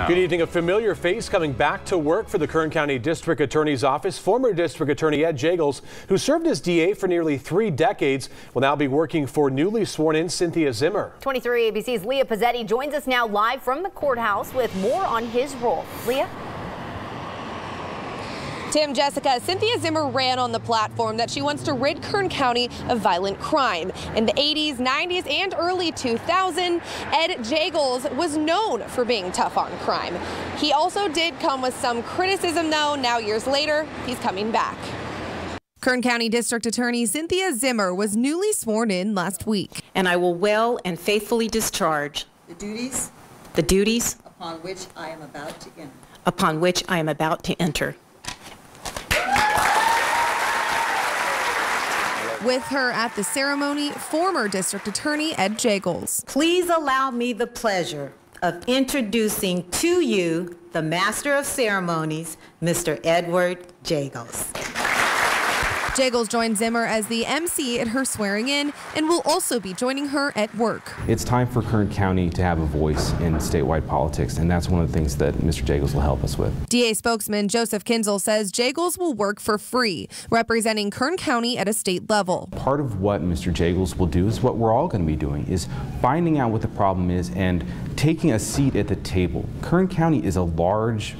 now. Good evening. A familiar face coming back to work for the Kern County District Attorney's office. Former District Attorney Ed Jagels, who served as DA for nearly 3 decades, will now be working for newly sworn-in Cynthia Zimmer. 23 ABC's Leah Pizzetti joins us now live from the courthouse with more on his role. Leah? Tim, Jessica, Cynthia Zimmer ran on the platform that she wants to rid Kern County of violent crime. In the 80s, 90s, and early 2000s, Ed Jagels was known for being tough on crime. He also did come with some criticism, though. Now, years later, he's coming back. Kern County District Attorney Cynthia Zimmer was newly sworn in last week. And I will well and faithfully discharge the duties upon which I am about to enter. With her at the ceremony, former District Attorney Ed Jagels. Please allow me the pleasure of introducing to you the Master of Ceremonies, Mr. Edward Jagels. Jagels joined Zimmer as the MC at her swearing in and will also be joining her at work. It's time for Kern County to have a voice in statewide politics, and that's one of the things that Mr. Jagels will help us with. DA spokesman Joseph Kinzel says Jagels will work for free, representing Kern County at a state level. Part of what Mr. Jagels will do is what we're all going to be doing, is finding out what the problem is and taking a seat at the table. Kern County is a large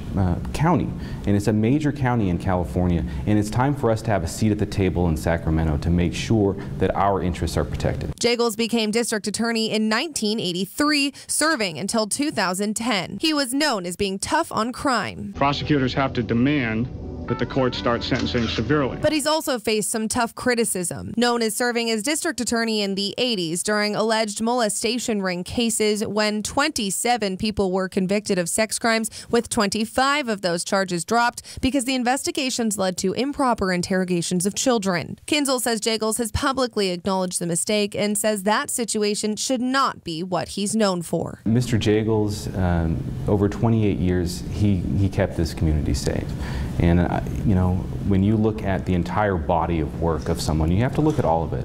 county, and it's a major county in California, and it's time for us to have a seat at the table in Sacramento to make sure that our interests are protected. Jagels became district attorney in 1983, serving until 2010. He was known as being tough on crime. Prosecutors have to demand that the court start sentencing severely. But he's also faced some tough criticism. Known as serving as district attorney in the 80s during alleged molestation ring cases when 27 people were convicted of sex crimes, with 25 of those charges dropped because the investigations led to improper interrogations of children. Kinzel says Jagels has publicly acknowledged the mistake and says that situation should not be what he's known for. Mr. Jagels, over 28 years, he kept this community safe. And you know, when you look at the entire body of work of someone, you have to look at all of it.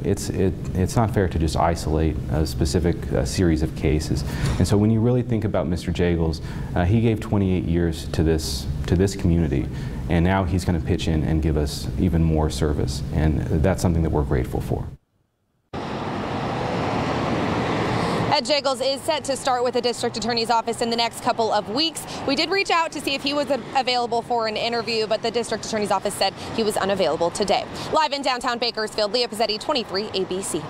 It's not fair to just isolate a specific series of cases. And so when you really think about Mr. Jagels, he gave 28 years to this community, and now he's going to pitch in and give us even more service, and that's something that we're grateful for. Ed Jagels is set to start with the district attorney's office in the next couple of weeks. We did reach out to see if he was available for an interview, but the district attorney's office said he was unavailable today. Live in downtown Bakersfield, Leah Pizzetti, 23 ABC.